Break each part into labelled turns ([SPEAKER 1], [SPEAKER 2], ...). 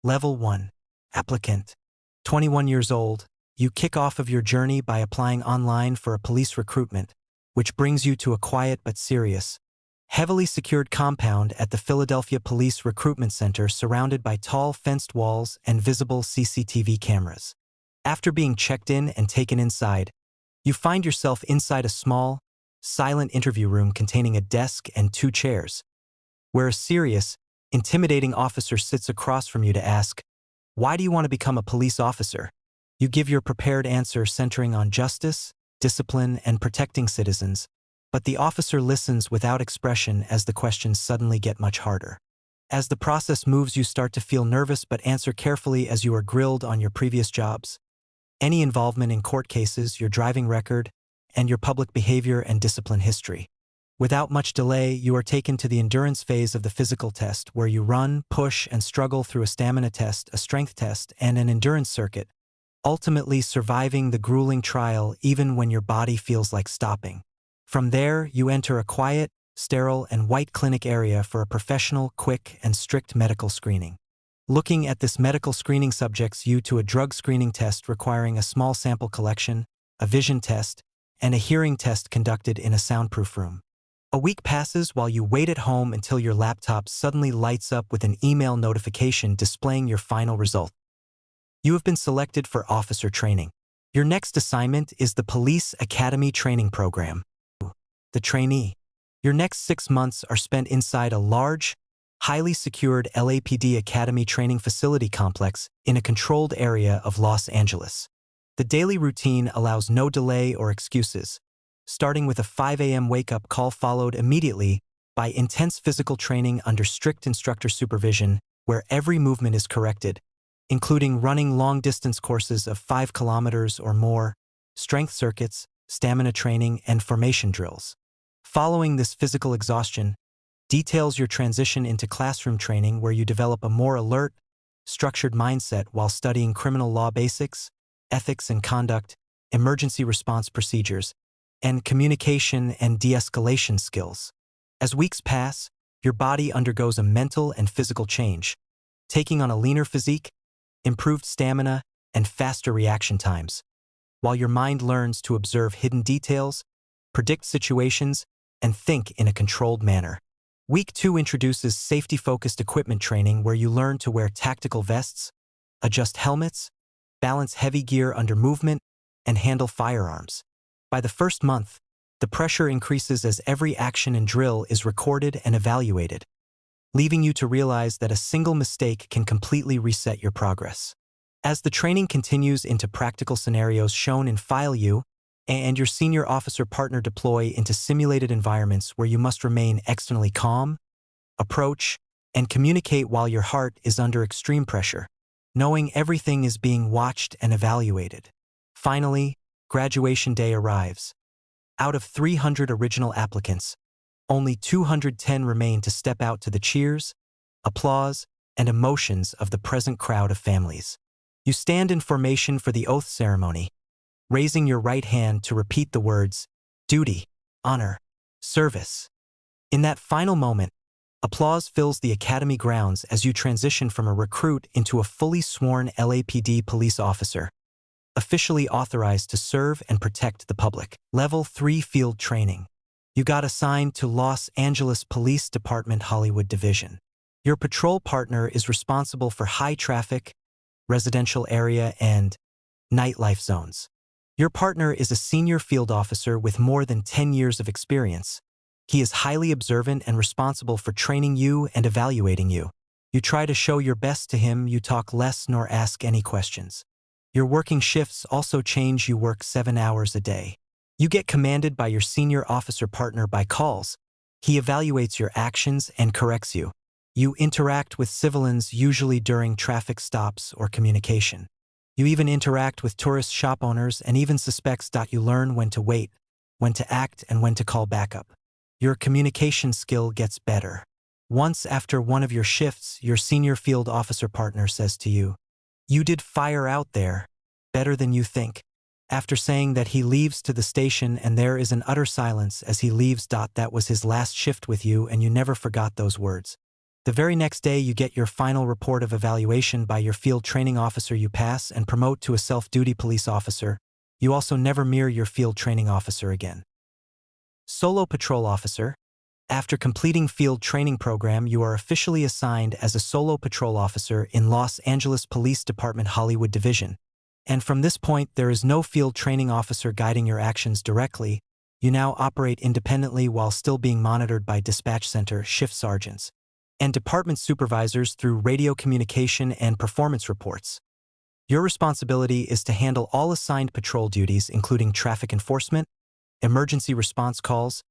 [SPEAKER 1] Level 1. Applicant. 21 years old, you kick off of your journey by applying online for a police recruitment, which brings you to a quiet but serious, heavily secured compound at the Philadelphia Police Recruitment Center surrounded by tall fenced walls and visible CCTV cameras. After being checked in and taken inside, you find yourself inside a small, silent interview room containing a desk and 2 chairs, where a serious, intimidating officer sits across from you to ask, "Why do you want to become a police officer?" You give your prepared answer centering on justice, discipline, and protecting citizens, but the officer listens without expression as the questions suddenly get much harder. As the process moves, you start to feel nervous but answer carefully as you are grilled on your previous jobs, any involvement in court cases, your driving record, and your public behavior and discipline history. Without much delay, you are taken to the endurance phase of the physical test, where you run, push, and struggle through a stamina test, a strength test, and an endurance circuit, ultimately surviving the grueling trial even when your body feels like stopping. From there, you enter a quiet, sterile, and white clinic area for a professional, quick, and strict medical screening. Looking at this medical screening subjects you to a drug screening test requiring a small sample collection, a vision test, and a hearing test conducted in a soundproof room. A week passes while you wait at home until your laptop suddenly lights up with an email notification displaying your final result. You have been selected for officer training. Your next assignment is the Police Academy Training Program. The trainee. Your next 6 months are spent inside a large, highly secured LAPD Academy training facility complex in a controlled area of Los Angeles. The daily routine allows no delay or excuses, starting with a 5 a.m. wake-up call followed immediately by intense physical training under strict instructor supervision where every movement is corrected, including running long-distance courses of 5 kilometers or more, strength circuits, stamina training, and formation drills. Following this physical exhaustion, details your transition into classroom training where you develop a more alert, structured mindset while studying criminal law basics, ethics and conduct, emergency response procedures, and communication and de-escalation skills. As weeks pass, your body undergoes a mental and physical change, taking on a leaner physique, improved stamina, and faster reaction times, while your mind learns to observe hidden details, predict situations, and think in a controlled manner. Week 2 introduces safety-focused equipment training where you learn to wear tactical vests, adjust helmets, balance heavy gear under movement, and handle firearms. By the first month, the pressure increases as every action and drill is recorded and evaluated, leaving you to realize that a single mistake can completely reset your progress. As the training continues into practical scenarios shown in File U, and your senior officer partner deploy into simulated environments where you must remain externally calm, approach, and communicate while your heart is under extreme pressure, knowing everything is being watched and evaluated. Finally, graduation day arrives. Out of 300 original applicants, only 210 remain to step out to the cheers, applause, and emotions of the present crowd of families. You stand in formation for the oath ceremony, raising your right hand to repeat the words, duty, honor, service. In that final moment, applause fills the academy grounds as you transition from a recruit into a fully sworn LAPD police officer, officially authorized to serve and protect the public. Level 3 Field Training. You got assigned to Los Angeles Police Department Hollywood Division. Your patrol partner is responsible for high traffic, residential area, and nightlife zones. Your partner is a senior field officer with more than 10 years of experience. He is highly observant and responsible for training you and evaluating you. You try to show your best to him, you talk less nor ask any questions. Your working shifts also change, you work 7 hours a day. You get commanded by your senior officer partner by calls. He evaluates your actions and corrects you. You interact with civilians usually during traffic stops or communication. You even interact with tourist shop owners and even suspects. You learn when to wait, when to act, and when to call backup. Your communication skill gets better. Once after one of your shifts, your senior field officer partner says to you, "You did fire out there, better than you think." After saying that, he leaves to the station and there is an utter silence as he leaves. That was his last shift with you and you never forgot those words. The very next day, you get your final report of evaluation by your field training officer. You pass and promote to a self-duty police officer. You also never mirror your field training officer again. Solo patrol officer. After completing field training program, you are officially assigned as a solo patrol officer in Los Angeles Police Department Hollywood Division. And from this point, there is no field training officer guiding your actions directly. You now operate independently while still being monitored by dispatch center shift sergeants and department supervisors through radio communication and performance reports. Your responsibility is to handle all assigned patrol duties, including traffic enforcement, emergency response calls,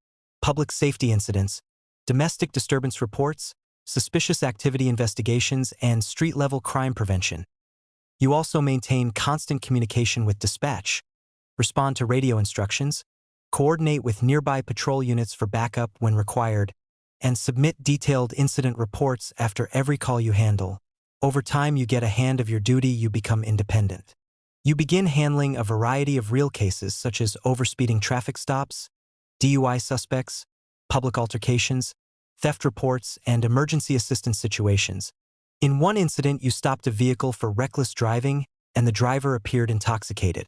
[SPEAKER 1] public safety incidents, domestic disturbance reports, suspicious activity investigations, and street-level crime prevention. You also maintain constant communication with dispatch, respond to radio instructions, coordinate with nearby patrol units for backup when required, and submit detailed incident reports after every call you handle. Over time, you get a hand of your duty, you become independent. You begin handling a variety of real cases such as overspeeding traffic stops, DUI suspects, public altercations, theft reports, and emergency assistance situations. In one incident, you stopped a vehicle for reckless driving, and the driver appeared intoxicated.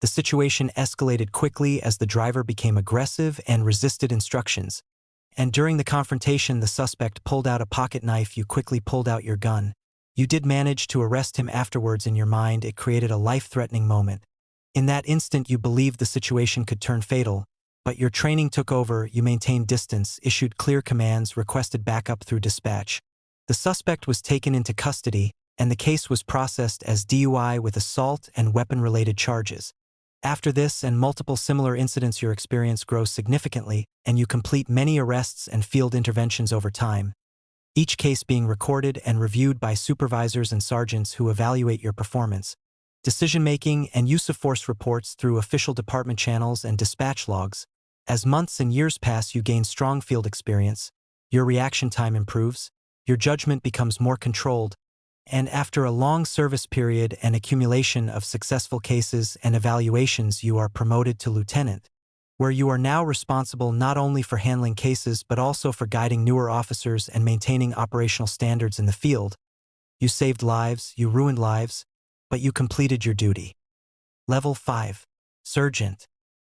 [SPEAKER 1] The situation escalated quickly as the driver became aggressive and resisted instructions. And during the confrontation, the suspect pulled out a pocket knife. You quickly pulled out your gun. You did manage to arrest him afterwards. In your mind, it created a life-threatening moment. In that instant, you believed the situation could turn fatal, but your training took over. You maintained distance, issued clear commands, requested backup through dispatch. The suspect was taken into custody, and the case was processed as DUI with assault and weapon-related charges. After this and multiple similar incidents, your experience grows significantly, and you complete many arrests and field interventions over time, each case being recorded and reviewed by supervisors and sergeants who evaluate your performance, decision-making, and use of force reports through official department channels and dispatch logs. As months and years pass, you gain strong field experience, your reaction time improves, your judgment becomes more controlled, and after a long service period and accumulation of successful cases and evaluations, you are promoted to lieutenant, where you are now responsible not only for handling cases but also for guiding newer officers and maintaining operational standards in the field. You saved lives, you ruined lives, but you completed your duty. Level 5. Sergeant.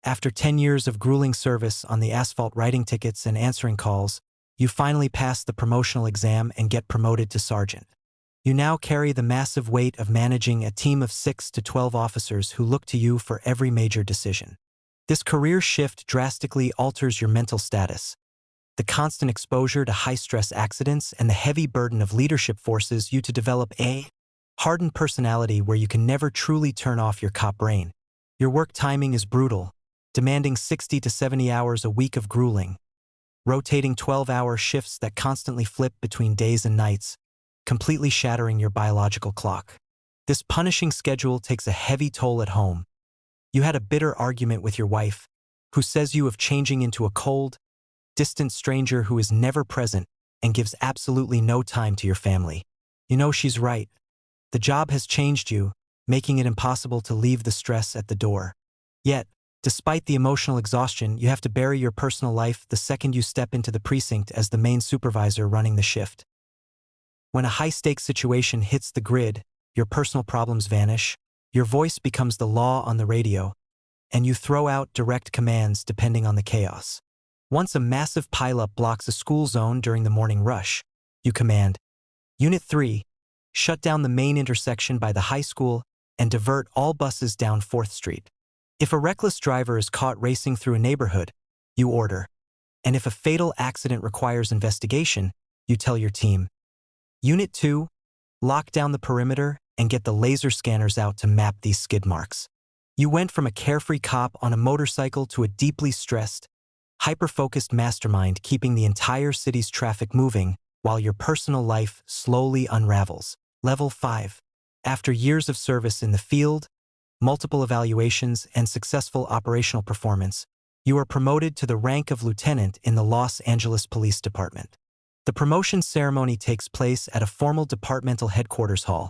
[SPEAKER 1] After 10 years of grueling service on the asphalt, writing tickets and answering calls, you finally pass the promotional exam and get promoted to sergeant. You now carry the massive weight of managing a team of 6 to 12 officers who look to you for every major decision. This career shift drastically alters your mental status. The constant exposure to high-stress accidents and the heavy burden of leadership forces you to develop a hardened personality where you can never truly turn off your cop brain. Your work timing is brutal, demanding 60 to 70 hours a week of grueling, rotating 12-hour shifts that constantly flip between days and nights, completely shattering your biological clock. This punishing schedule takes a heavy toll at home. You had a bitter argument with your wife, who says you are changing into a cold, distant stranger who is never present and gives absolutely no time to your family. You know she's right. The job has changed you, making it impossible to leave the stress at the door. Yet, despite the emotional exhaustion, you have to bury your personal life the second you step into the precinct as the main supervisor running the shift. When a high-stakes situation hits the grid, your personal problems vanish, your voice becomes the law on the radio, and you throw out direct commands depending on the chaos. Once a massive pileup blocks a school zone during the morning rush, you command, Unit 3, shut down the main intersection by the high school and divert all buses down 4th Street. If a reckless driver is caught racing through a neighborhood, you order. And if a fatal accident requires investigation, you tell your team, Unit 2, lock down the perimeter and get the laser scanners out to map these skid marks. You went from a carefree cop on a motorcycle to a deeply stressed, hyper-focused mastermind keeping the entire city's traffic moving while your personal life slowly unravels. Level 5. After years of service in the field, multiple evaluations, and successful operational performance, you are promoted to the rank of lieutenant in the Los Angeles Police Department. The promotion ceremony takes place at a formal departmental headquarters hall,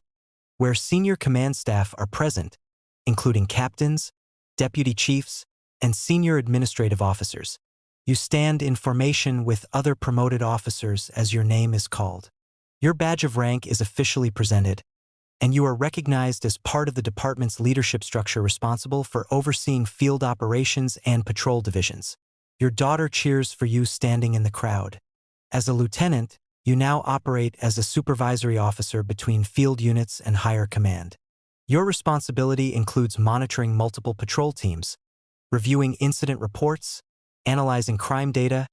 [SPEAKER 1] where senior command staff are present, including captains, deputy chiefs, and senior administrative officers. You stand in formation with other promoted officers as your name is called. Your badge of rank is officially presented, and you are recognized as part of the department's leadership structure responsible for overseeing field operations and patrol divisions. Your daughter cheers for you standing in the crowd. As a lieutenant, you now operate as a supervisory officer between field units and higher command. Your responsibility includes monitoring multiple patrol teams, reviewing incident reports, analyzing crime data,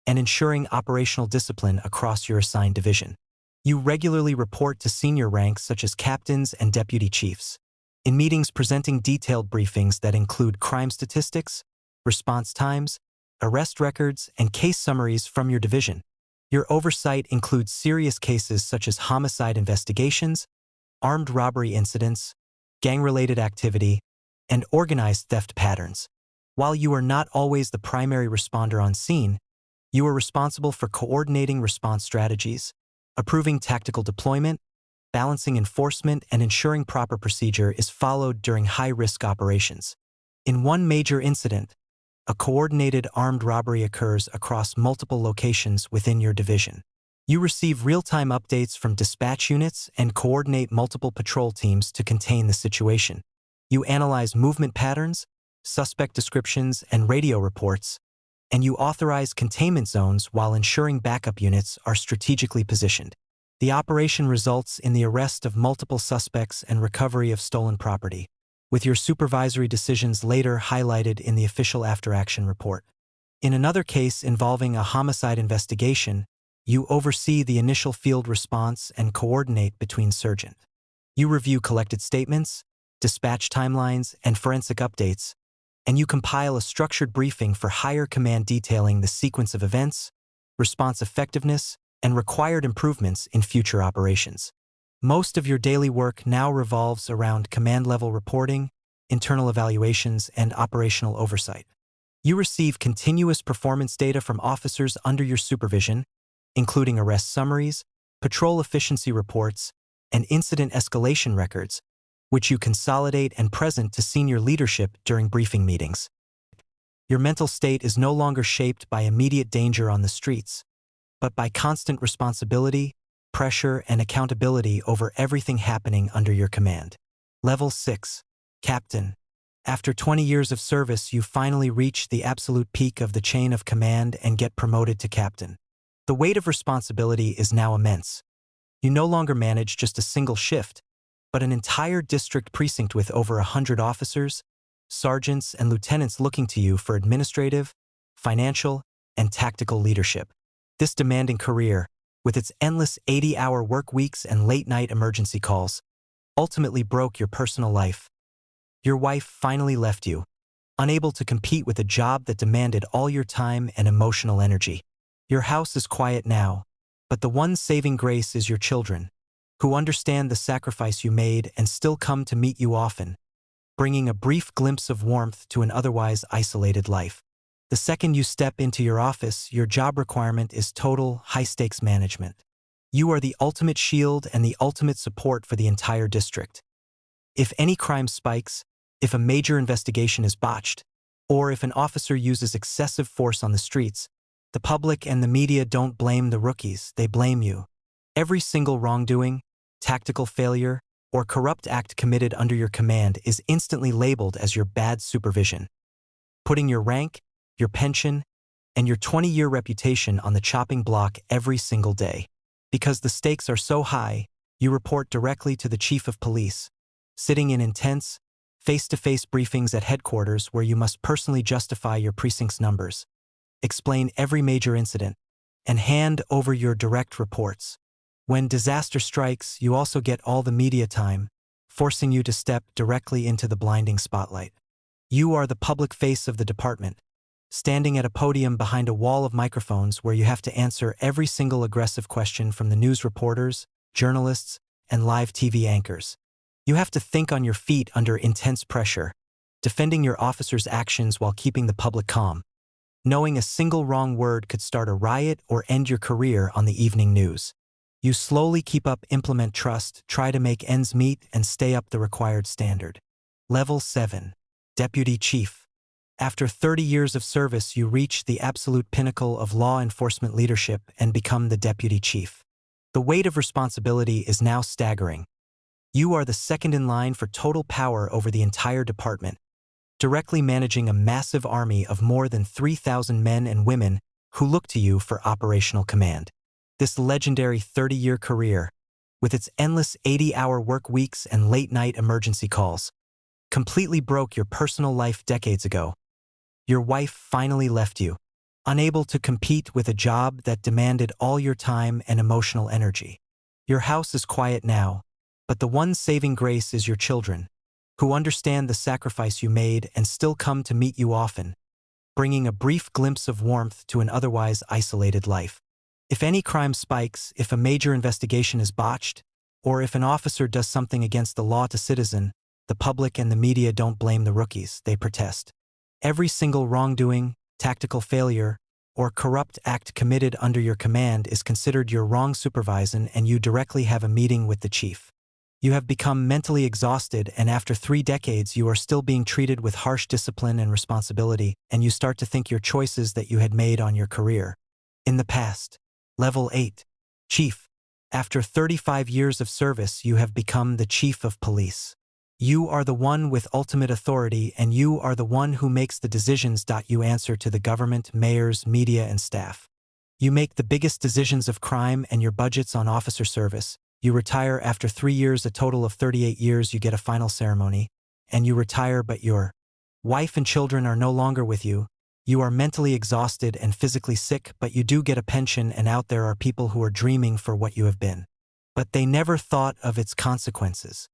[SPEAKER 1] and ensuring operational discipline across your assigned division. You regularly report to senior ranks such as captains and deputy chiefs, in meetings presenting detailed briefings that include crime statistics, response times, arrest records, and case summaries from your division. Your oversight includes serious cases such as homicide investigations, armed robbery incidents, gang-related activity, and organized theft patterns. While you are not always the primary responder on scene, you are responsible for coordinating response strategies, approving tactical deployment, balancing enforcement, and ensuring proper procedure is followed during high-risk operations. In one major incident, a coordinated armed robbery occurs across multiple locations within your division. You receive real-time updates from dispatch units and coordinate multiple patrol teams to contain the situation. You analyze movement patterns, suspect descriptions, and radio reports, and you authorize containment zones while ensuring backup units are strategically positioned. The operation results in the arrest of multiple suspects and recovery of stolen property, with your supervisory decisions later highlighted in the official after-action report. In another case involving a homicide investigation, you oversee the initial field response and coordinate between surgeons. You review collected statements, dispatch timelines, and forensic updates, and you compile a structured briefing for higher command detailing the sequence of events, response effectiveness, and required improvements in future operations. Most of your daily work now revolves around command-level reporting, internal evaluations, and operational oversight. You receive continuous performance data from officers under your supervision, including arrest summaries, patrol efficiency reports, and incident escalation records, which you consolidate and present to senior leadership during briefing meetings. Your mental state is no longer shaped by immediate danger on the streets, but by constant responsibility, pressure, and accountability over everything happening under your command. Level 6. Captain. After 20 years of service, you finally reach the absolute peak of the chain of command and get promoted to captain. The weight of responsibility is now immense. You no longer manage just a single shift, but an entire district precinct with over 100 officers, sergeants, and lieutenants looking to you for administrative, financial, and tactical leadership. This demanding career, with its endless 80-hour work weeks and late-night emergency calls, ultimately broke your personal life. Your wife finally left you, unable to compete with a job that demanded all your time and emotional energy. Your house is quiet now, but the one saving grace is your children, who understand the sacrifice you made and still come to meet you often, bringing a brief glimpse of warmth to an otherwise isolated life. The second you step into your office, your job requirement is total, high-stakes management. You are the ultimate shield and the ultimate support for the entire district. If any crime spikes, if a major investigation is botched, or if an officer uses excessive force on the streets, the public and the media don't blame the rookies, they blame you. Every single wrongdoing, tactical failure, or corrupt act committed under your command is instantly labeled as your bad supervision, putting your rank, your pension, and your 20-year reputation on the chopping block every single day. Because the stakes are so high, you report directly to the chief of police, sitting in intense, face-to-face briefings at headquarters where you must personally justify your precinct's numbers, explain every major incident, and hand over your direct reports. When disaster strikes, you also get all the media time, forcing you to step directly into the blinding spotlight. You are the public face of the department, standing at a podium behind a wall of microphones where you have to answer every single aggressive question from the news reporters, journalists, and live TV anchors. You have to think on your feet under intense pressure, defending your officers' actions while keeping the public calm, knowing a single wrong word could start a riot or end your career on the evening news. You slowly keep up, implement trust, try to make ends meet, and stay up the required standard. Level 7. Deputy Chief. After 30 years of service, you reach the absolute pinnacle of law enforcement leadership and become the deputy chief. The weight of responsibility is now staggering. You are the second in line for total power over the entire department, directly managing a massive army of more than 3,000 men and women who look to you for operational command. This legendary 30-year career, with its endless 80-hour work weeks and late-night emergency calls, completely broke your personal life decades ago. Your wife finally left you, unable to compete with a job that demanded all your time and emotional energy. Your house is quiet now, but the one saving grace is your children, who understand the sacrifice you made and still come to meet you often, bringing a brief glimpse of warmth to an otherwise isolated life. If any crime spikes, if a major investigation is botched, or if an officer does something against the law to citizen, the public and the media don't blame the rookies, they protest. Every single wrongdoing, tactical failure, or corrupt act committed under your command is considered your wrong supervision, and you directly have a meeting with the chief. You have become mentally exhausted, and after 3 decades you are still being treated with harsh discipline and responsibility, and you start to think your choices that you had made on your career. In the past. Level 8. Chief. After 35 years of service, you have become the chief of police. You are the one with ultimate authority, and you are the one who makes the decisions. You answer to the government, mayors, media, and staff. You make the biggest decisions of crime and your budgets on officer service. You retire after 3 years, a total of 38 years. You get a final ceremony, and you retire, but your wife and children are no longer with you. You are mentally exhausted and physically sick, but you do get a pension, and out there are people who are dreaming for what you have been. But they never thought of its consequences.